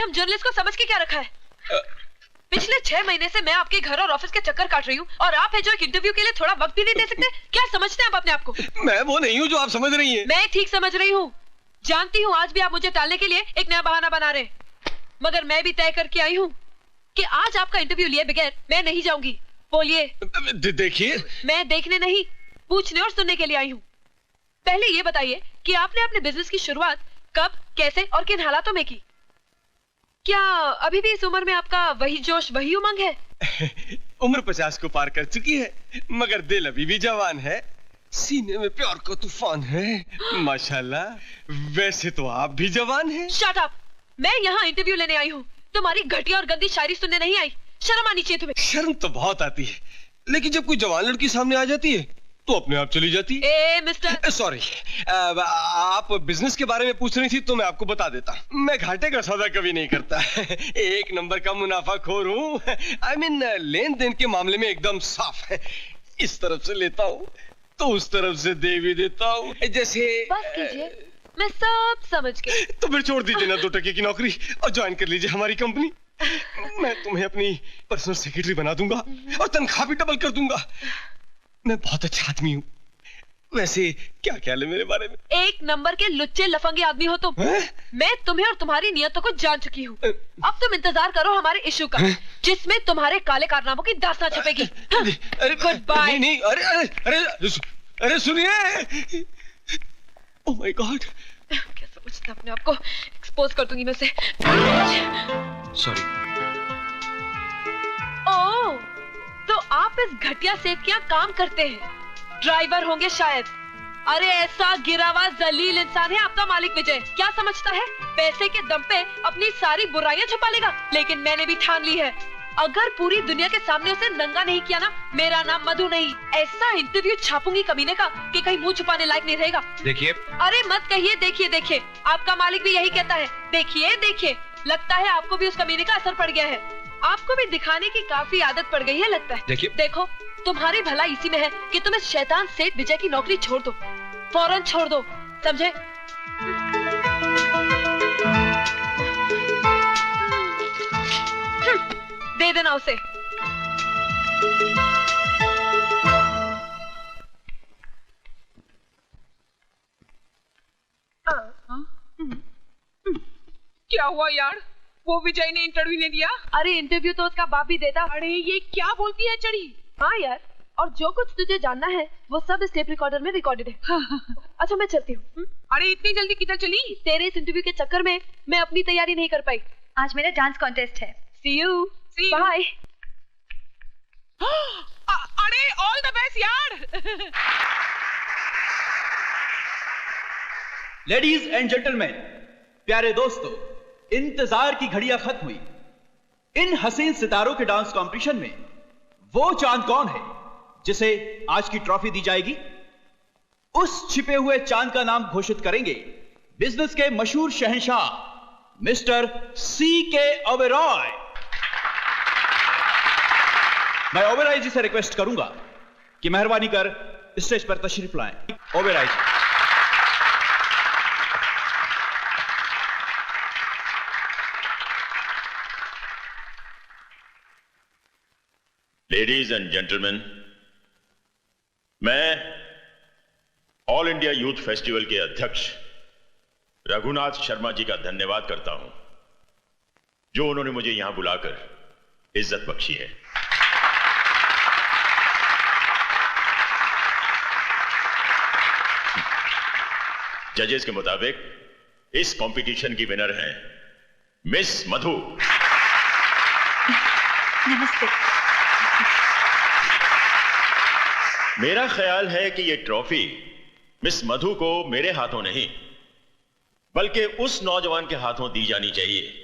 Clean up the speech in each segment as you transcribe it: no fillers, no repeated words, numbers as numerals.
हम जर्नलिस्ट को समझ के क्या रखा है? पिछले 6 महीने से मैं आपके घर और ऑफिस के चक्कर काट रही हूँ और आप है जो एक इंटरव्यू के लिए थोड़ा वक्त भी नहीं दे सकते। क्या समझते हैं आप अपने आप को? मैं वो नहीं हूँ जो आप समझ रही हैं। मैं ठीक समझ रही हूँ। जानती हूँ आज भी आप मुझे टालने के लिए एक नया बहाना बना रहे, मगर मैं भी तय करके आई हूँ कि आज आपका इंटरव्यू लिए बगैर मैं नहीं जाऊंगी। बोलिए। देखिए, मैं देखने नहीं, पूछने और सुनने के लिए आई हूँ। पहले ये बताइए कि आपने अपने बिजनेस की शुरुआत कब, कैसे और किन हालातों में की? क्या अभी भी इस उम्र में आपका वही जोश, वही उमंग है? उम्र 50 को पार कर चुकी है, मगर दिल अभी भी जवान है। सीने में प्यार का तूफान है, माशाल्लाह। वैसे तो आप भी जवान हैं। Shut up! मैं यहाँ इंटरव्यू लेने आई हूँ, तुम्हारी घटिया और गंदी शायरी सुनने नहीं आई। शर्म आनी चाहिए तुम्हें। शर्म तो बहुत आती है, लेकिन जब कोई जवान लड़की सामने आ जाती है तो अपने आप चली जाती है। ए मिस्टर, सॉरी, आप बिजनेस के बारे में पूछ रही थी तो मैं आपको बता देता। मैं घाटे का सौदा कभी नहीं करता। एक नंबर का मुनाफाखोर हूँ। I mean, लेन देन के मामले में एकदम साफ है। इस तरफ से लेता हूँ तो उस तरफ से दे भी देता हूँ। जैसे बस कीजिए, मैं सब समझ गई। तो फिर छोड़ दीजिए ना 2 टके की नौकरी और ज्वाइन कर लीजिए हमारी कंपनी। मैं तुम्हें अपनी पर्सनल सेक्रेटरी बना दूंगा और तनख्वाह भी डबल कर दूंगा। मैं बहुत अच्छा आदमी हूँ। वैसे क्या ख्याल है मेरे बारे में? एक नंबर के लुच्चे लफंगे आदमी हो तुम। मैं तुम्हें और तुम्हारी नियतों को जान चुकी हूँ। अब तुम इंतजार करो हमारे इशू का, जिसमें तुम्हारे काले कारनामों की दास्तां छपेगी। Good bye. नहीं, अरे सुनिए। ओह माय गॉड, क्या समझते अपने आप को? एक्सपोज कर दूंगी मैं उसे। सॉरी। ओह, तो आप इस घटिया सेठ के यहाँ काम करते हैं, ड्राइवर होंगे शायद। अरे ऐसा गिरा हुआ जलील इंसान है आपका मालिक विजय। क्या समझता है पैसे के दम पे अपनी सारी बुराइयां छुपा लेगा? लेकिन मैंने भी ठान ली है, अगर पूरी दुनिया के सामने उसे नंगा नहीं किया ना, मेरा नाम मधु नहीं। ऐसा इंटरव्यू छापूंगी कमीने का कि कहीं मुंह छुपाने लायक नहीं रहेगा। देखिए, अरे मत कहिए देखिए देखिए, आपका मालिक भी यही कहता है। देखिए देखिए, लगता है आपको भी उस कमीने का असर पड़ गया है। आपको भी दिखाने की काफी आदत पड़ गई है लगता है। देखिए, देखो, तुम्हारी भलाई इसी में है कि तुम इस शैतान सेठ विजय की नौकरी छोड़ दो, फौरन छोड़ दो, समझे? दे देना उसे। क्या हुआ यार? वो विजय ने इंटरव्यू नहीं दिया? अरे इंटरव्यू तो उसका बाप भी देता। अरे ये क्या बोलती है चढ़ी? हाँ यार, और जो कुछ तुझे जानना है वो सब इस टेप रिकॉर्डर में रिकॉर्डेड है। अच्छा मैं चलती हूँ। अरे इतनी जल्दी किधर चली? तेरे इस इंटरव्यू के चक्कर में मैं अपनी तैयारी नहीं कर पाई। आज मेरा डांस कॉन्टेस्ट है। See you. See you. Bye. अरे ऑल द बेस्ट यार। लेडीज एंड जेंटलमैन, प्यारे दोस्तों, इंतजार की घड़ियां खत्म हुई। इन हसीन सितारों के डांस कंपटीशन में वो चांद कौन है जिसे आज की ट्रॉफी दी जाएगी? उस छिपे हुए चांद का नाम घोषित करेंगे बिजनेस के मशहूर शहंशाह मिस्टर C.K. ओबेरॉय। मैं ओबेरॉय जी से रिक्वेस्ट करूंगा कि मेहरबानी कर स्टेज पर तशरीफ लाएं। ओबेरॉय जी। लेडीज एंड जेंटलमैन, मैं ऑल इंडिया यूथ फेस्टिवल के अध्यक्ष रघुनाथ शर्मा जी का धन्यवाद करता हूं, जो उन्होंने मुझे यहां बुलाकर इज्जत बख्शी है। जजेस के मुताबिक इस कंपटीशन की विनर हैं मिस मधु। नमस्ते। मेरा ख्याल है कि यह ट्रॉफी मिस मधु को मेरे हाथों नहीं बल्कि उस नौजवान के हाथों दी जानी चाहिए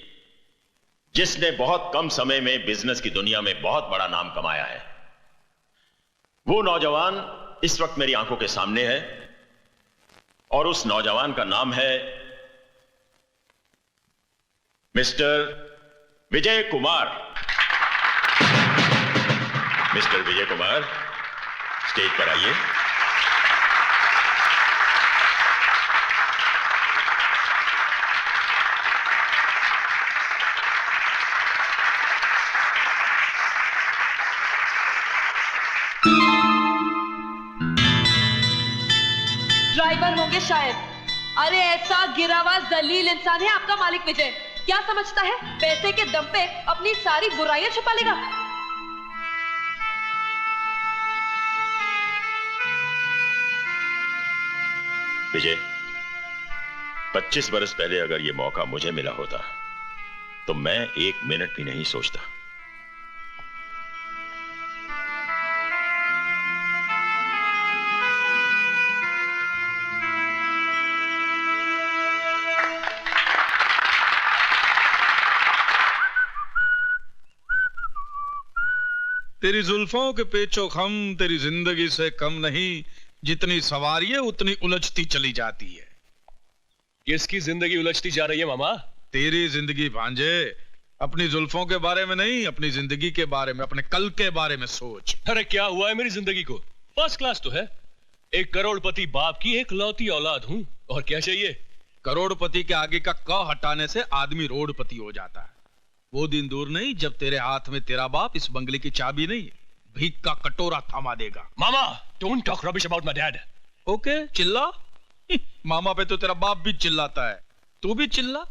जिसने बहुत कम समय में बिजनेस की दुनिया में बहुत बड़ा नाम कमाया है। वो नौजवान इस वक्त मेरी आंखों के सामने है और उस नौजवान का नाम है mister Vijay Kumar. Mister Vijay Kumar, stage पर आइए। ड्राइवर होंगे शायद। अरे ऐसा गिरा हुआ जलील इंसान है आपका मालिक विजय। क्या समझता है पैसे के दम पे अपनी सारी बुराइयां छुपा लेगा? विजय, 25 बरस पहले अगर यह मौका मुझे मिला होता तो मैं 1 मिनट भी नहीं सोचता। तेरी जुल्फों के पेचो खम तेरी जिंदगी से कम नहीं, जितनी सवारी है उतनी उलझती चली जाती है। किसकी जिंदगी उलझती जा रही है मामा? तेरी जिंदगी भांजे। अपनी जुल्फों के बारे में नहीं, अपनी जिंदगी के बारे में, अपने कल के बारे में सोच। अरे क्या हुआ है मेरी जिंदगी को? फर्स्ट क्लास तो है। एक करोड़पति बाप की एक लौती औलाद हूं, और क्या चाहिए? करोड़पति के आगे का क हटाने से आदमी रोडपति हो जाता है। वो दिन दूर नहीं जब तेरे हाथ में तेरा बाप इस बंगले की चाबी नहीं, भीख का कटोरा थमा देगा। मामा, don't talk rubbish about my dad. Okay, चिल्ला। मामा पे तो तेरा बाप भी चिल्लाता है, तू भी चिल्ला।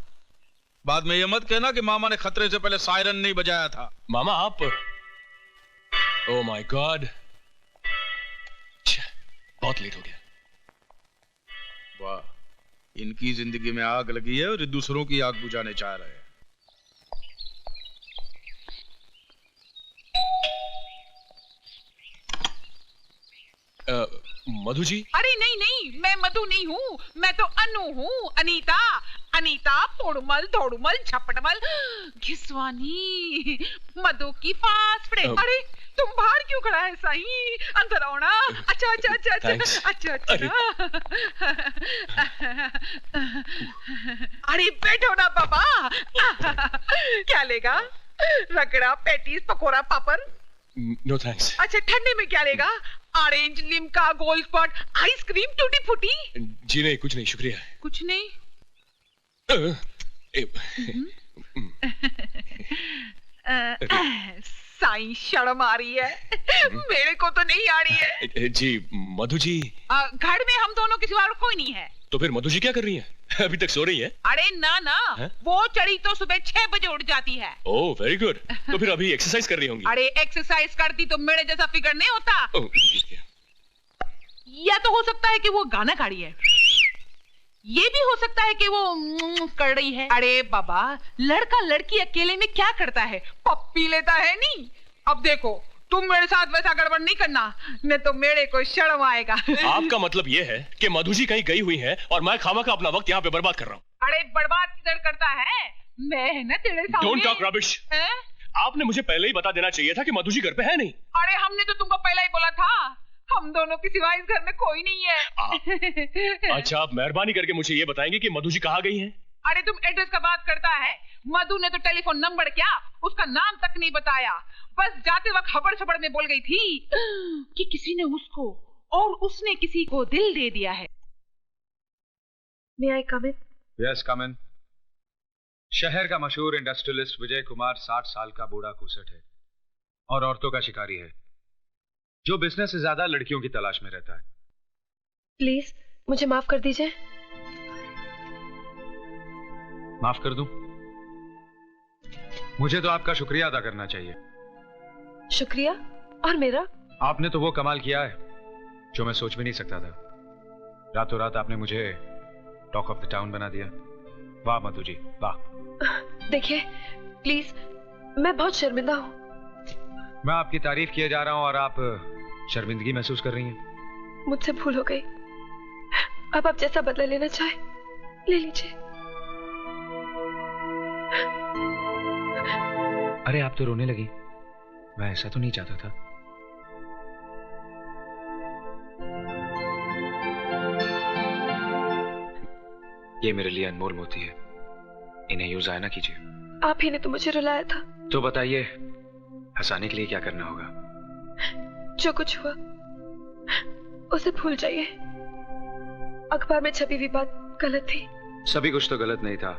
बाद में ये मत कहना कि मामा ने खतरे से पहले सायरन नहीं बजाया था। मामा आप, ओह माय गॉड, बहुत लेट हो गया। वाह, इनकी जिंदगी में आग लगी है और दूसरों की आग बुझाने चाह रहे हैं। मधु जी? अरे नहीं नहीं, मैं मधु नहीं हूँ, मैं तो अनु हूँ, अनीता। अनीता पोड़मल धोड़मल झपटमल घिसवानी मधु की फास्ट फ्रेंड। अरे तुम बाहर क्यों खड़ा है साईं? अंदर आओ ना। अच्छा अच्छा अच्छा अच्छा अच्छा अच्छा। अरे बैठो ना बाबा। क्या लेगा? Ragda, patties, pakora, papad? No thanks. अच्छा, ठंडे में क्या लेगा? Orange, Limca, Gold Spot, ice cream, tutti frutti? जी नहीं, कुछ नहीं, शुक्रिया। कुछ नहीं? साईं शर्म आ रही है। मेरे को तो नहीं आ रही है। जी मधु जी, घर में हम दोनों के सिवा और कोई नहीं है। तो फिर मधु जी क्या कर रही हैं? अभी तक सो रही हैं? अरे ना ना, वो चढ़ी तो सुबह 6 बजे उठ जाती है। Oh very good. तो फिर अभी एक्सरसाइज कर रही होंगी? अरे एक्सरसाइज करती तो मेरे जैसा फिगर नहीं होता। या तो हो सकता है कि वो गाना गा रही है, ये भी हो सकता है कि वो कर रही है। अरे बाबा, लड़का लड़की अकेले में क्या करता है? पप्पी लेता है नहीं। अब देखो, तुम मेरे साथ वैसा गड़बड़ नहीं करना, नहीं तो मेरे को शर्म आएगा। आपका मतलब ये है कि मधु जी कहीं गई हुई है और मैं खामखा अपना वक्त यहाँ पे बर्बाद कर रहा हूँ? अरे बर्बाद किधर करता है? मैं है ना तेरे सामने। Don't talk rubbish. आपने मुझे पहले ही बता देना चाहिए था कि मधु जी घर पे है नहीं। अरे हमने तो तुमको पहले ही बोला था, हम दोनों के सिवा इस घर में कोई नहीं है। अच्छा, आप मेहरबानी करके मुझे ये बताएंगे कि मधु जी कहाँ गई हैं? अरे तुम एड्रेस का बात करता है। मधु ने तो टेलीफोन नंबर क्या, उसका नाम तक नहीं बताया। बस जाते वक्त खबर छबड़ में बोल गई थी कि किसी ने उसको और उसने किसी को दिल दे दिया है। May I come in? Yes come in. शहर का मशहूर इंडस्ट्रियलिस्ट विजय कुमार 60 साल का बूढ़ा कुसट है और औरतों का शिकारी है, जो बिजनेस से ज्यादा लड़कियों की तलाश में रहता है। प्लीज मुझे माफ कर दीजिए। माफ कर दूं? मुझे तो आपका शुक्रिया अदा करना चाहिए। शुक्रिया? और मेरा? आपने तो वो कमाल किया है जो मैं सोच भी नहीं सकता था। रातों रात आपने मुझे टॉक ऑफ द टाउन बना दिया। वाह मधु जी, वाह। देखिए प्लीज, मैं बहुत शर्मिंदा हूँ। मैं आपकी तारीफ किए जा रहा हूं और आप शर्मिंदगी महसूस कर रही हैं। मुझसे भूल हो गई। अब आप जैसा बदला लेना चाहे ले लीजिए। अरे आप तो रोने लगी। मैं ऐसा तो नहीं चाहता था। ये मेरे लिए अनमोल मोती है, इन्हें यूं जाया ना कीजिए। आप ही ने तो मुझे रुलाया था। तो बताइए, हंसाने के लिए क्या करना होगा? जो कुछ हुआ उसे भूल जाइए। अखबार में छपी हुई बात गलत थी। सभी कुछ तो गलत नहीं था,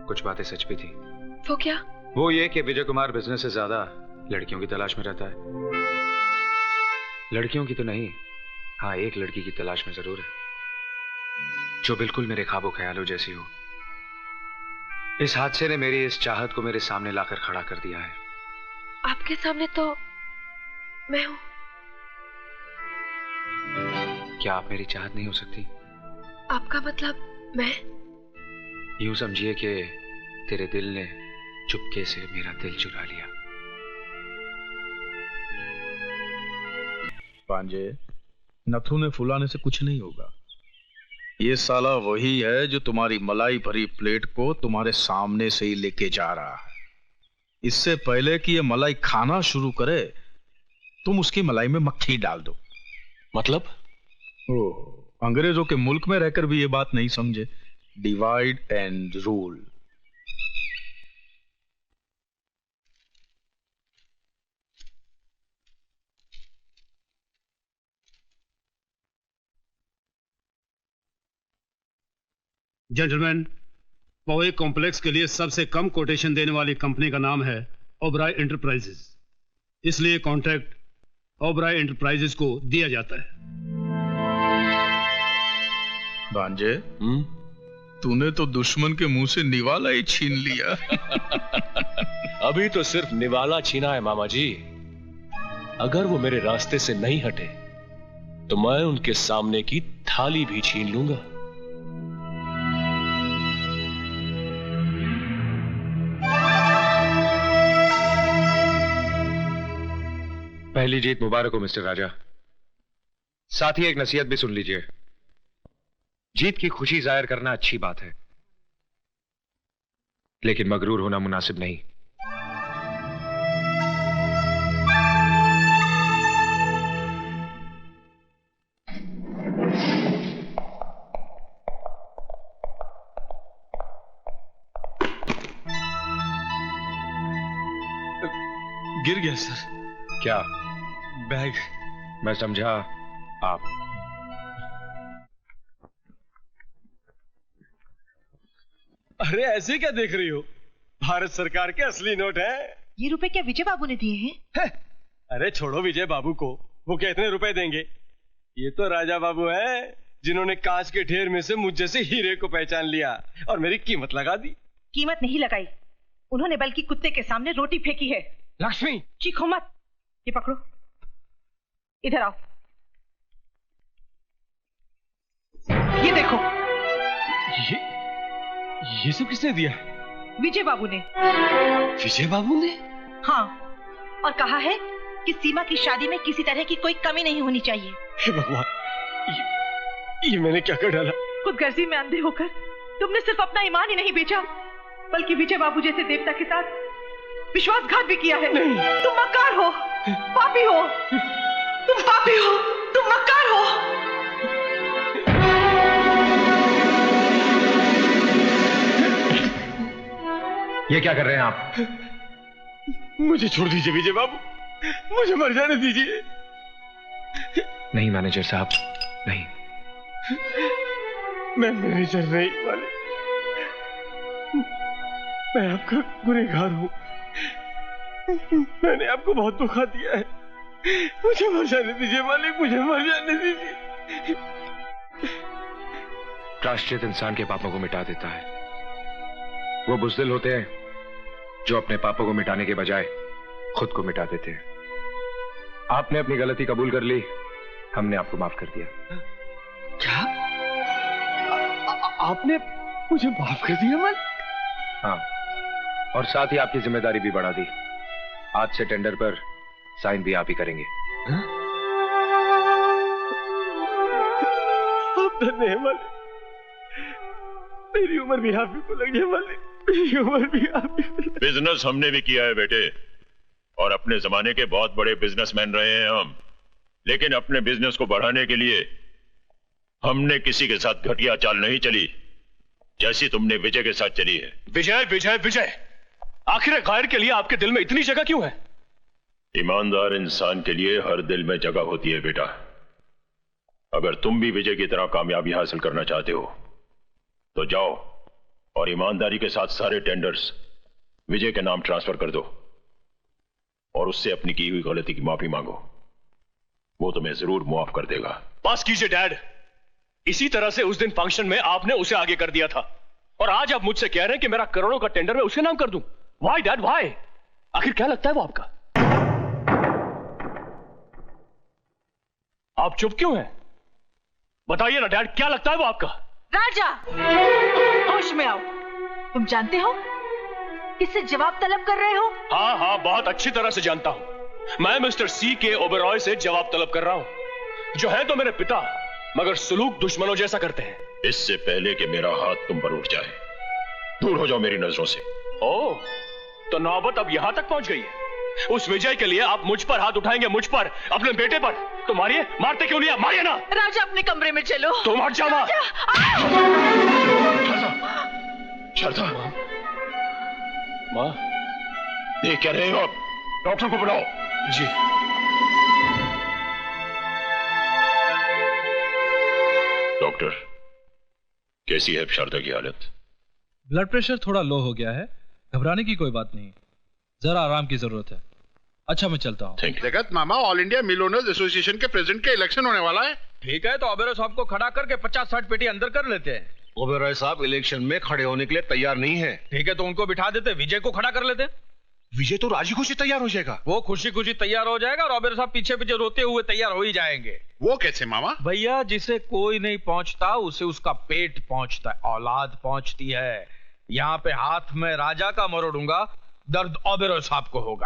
कुछ बातें सच भी थी। वो क्या? वो ये कि विजय कुमार बिजनेस से ज्यादा लड़कियों की तलाश में रहता है। लड़कियों की तो नहीं, हाँ एक लड़की की तलाश में जरूर है। जो बिल्कुल मेरे ख्वाबों ख्यालों जैसी हो। इस हादसे ने मेरी इस चाहत को मेरे सामने लाकर खड़ा कर दिया है। आपके सामने तो मैं हूं। क्या आप मेरी चाहत नहीं हो सकती? आपका मतलब मैं? यूं समझिए कि तेरे दिल ने चुपके से मेरा दिल चुरा लिया। पांजे, नथुने फुलाने से कुछ नहीं होगा। ये साला वही है जो तुम्हारी मलाई भरी प्लेट को तुम्हारे सामने से ही लेके जा रहा है। इससे पहले कि ये मलाई खाना शुरू करे, तुम उसकी मलाई में मक्खी डाल दो। मतलब? ओह, अंग्रेजों के मुल्क में रहकर भी ये बात नहीं समझे। Divide and rule. जेंटलमैन, पवे कॉम्प्लेक्स के लिए सबसे कम कोटेशन देने वाली कंपनी का नाम है ओबराय एंटरप्राइजेस, इसलिए कॉन्ट्रैक्ट ओबराय एंटरप्राइजेस को दिया जाता है। भांजे, तूने तो दुश्मन के मुंह से निवाला ही छीन लिया। अभी तो सिर्फ निवाला छीना है मामा जी। अगर वो मेरे रास्ते से नहीं हटे तो मैं उनके सामने की थाली भी छीन लूंगा। पहली जीत मुबारक हो मिस्टर राजा। साथ ही एक नसीहत भी सुन लीजिए। जीत की खुशी जाहिर करना अच्छी बात है, लेकिन मगरूर होना मुनासिब नहीं। गिर गया सर। क्या? बैग। मैं समझा आप। अरे ऐसे क्या देख रही हो? भारत सरकार के असली नोट हैं। ये रुपए क्या विजय बाबू ने दिए हैं? अरे छोड़ो विजय बाबू को, वो क्या इतने रुपए देंगे? ये तो राजा बाबू हैं, जिन्होंने कांच के ढेर में से मुझ जैसे हीरे को पहचान लिया और मेरी कीमत लगा दी। कीमत नहीं लगाई, उन्होंने बल्कि कुत्ते के सामने रोटी फेंकी है। लक्ष्मी, चीखो मत। ये पकड़ो, इधर आओ। ये देखो। ये सब किसने दिया? विजय बाबू ने। विजय बाबू ने? हाँ, और कहा है कि सीमा की शादी में किसी तरह की कोई कमी नहीं होनी चाहिए। हे भगवान, ये मैंने क्या कर डाला? खुदगर्जी में अंधे होकर तुमने सिर्फ अपना ईमान ही नहीं बेचा, बल्कि विजय बाबू जैसे देवता के साथ विश्वासघात भी किया है। नहीं। तुम मक्कार हो, पापी हो, तुम पापी हो, तुम मक्कार हो। ये क्या कर रहे हैं आप? मुझे छोड़ दीजिए विजय बाबू, मुझे मर जाने दीजिए। नहीं मैनेजर साहब, नहीं। मैं मैनेजर नहीं वाले, मैं आपका गुनहगार हूं। मैंने आपको बहुत धोखा दिया है, मुझे मर जाने दीजिए मालिक, मुझे मर जाने दीजिए। प्रायश्चित इंसान के पापों को मिटा देता है। वो बुज़दिल होते हैं जो अपने पापों को मिटाने के बजाय खुद को मिटा देते हैं। आपने अपनी गलती कबूल कर ली, हमने आपको माफ कर दिया। क्या? आपने मुझे माफ कर दिया मालिक? हाँ, और साथ ही आपकी जिम्मेदारी भी बढ़ा दी। आज से टेंडर पर साइन भी आप ही करेंगे। आप धन्य हैं मालिक, मेरी उम्र भी आप ही को लग जाए मालिक, मेरी उम्र भी आप ही को लग। बिजनेस हमने भी किया है बेटे, और अपने जमाने के बहुत बड़े बिजनेसमैन रहे हैं हम। लेकिन अपने बिजनेस को बढ़ाने के लिए हमने किसी के साथ घटिया चाल नहीं चली, जैसी तुमने विजय के साथ चली है। विजय विजय विजय, आखिर गायर के लिए आपके दिल में इतनी जगह क्यों है? ईमानदार इंसान के लिए हर दिल में जगह होती है बेटा। अगर तुम भी विजय की तरह कामयाबी हासिल करना चाहते हो तो जाओ और ईमानदारी के साथ सारे टेंडर्स विजय के नाम ट्रांसफर कर दो और उससे अपनी की हुई गलती की माफी मांगो। वो तुम्हें जरूर मुआफ कर देगा। पास कीजिए डैड, इसी तरह से उस दिन फंक्शन में आपने उसे आगे कर दिया था, और आज आप मुझसे कह रहे हैं कि मेरा करोड़ों का टेंडर मैं उसके नाम कर दूं। Why dad, why? आखिर क्या लगता है वो आपका? आप चुप क्यों हैं? बताइए ना डैड, क्या लगता है वो आपका? राजा, होश में आओ। तुम जानते हो किससे जवाब तलब कर रहे हो? हाँ हाँ, बहुत अच्छी तरह से जानता हूं। मैं मिस्टर C.K. ओबेरॉय से जवाब तलब कर रहा हूं, जो है तो मेरे पिता, मगर सुलूक दुश्मनों जैसा करते हैं। इससे पहले कि मेरा हाथ तुम पर उठ जाए, दूर हो जाओ मेरी नजरों से। ओह, तो नौबत अब यहां तक पहुंच गई है। उस विजय के लिए आप मुझ पर हाथ उठाएंगे, मुझ पर, अपने बेटे पर। तो मारिए, मारते क्यों नहीं आप? मारिए ना। राजा, अपने कमरे में चलो। तुम हट जाओ। शारदा, माँ, देख क्या रहे हो आप? डॉक्टर को बुलाओ। जी। डॉक्टर, कैसी है शारदा की हालत? ब्लड प्रेशर थोड़ा लो हो गया है, घबराने की कोई बात नहीं, जरा आराम की जरूरत है। अच्छा, मैं चलता हूँ। जगत मामा, all India mill owners association के प्रेसिडेंट के इलेक्शन होने वाला है। ठीक है, तो ओबेरॉय साहब को खड़ा करके 50-60 पेटी अंदर कर लेते हैं। ओबेरॉय साहब इलेक्शन में खड़े होने के लिए तैयार नहीं है। ठीक है, तो उनको बिठा देते, विजय को खड़ा कर लेते। विजय तो राजी खुशी तैयार हो जाएगा। वो खुशी खुशी तैयार हो जाएगा और ओबेरॉय साहब पीछे पीछे रोते हुए तैयार हो ही जाएंगे। वो कैसे मामा? भैया, जिसे कोई नहीं पहुंचता उसे उसका पेट पहुंचता है, औलाद पहुंचती है। यहाँ पे हाथ में राजा का मरोड़ूंगा, दर्द ओबेरॉय साहब को होगा।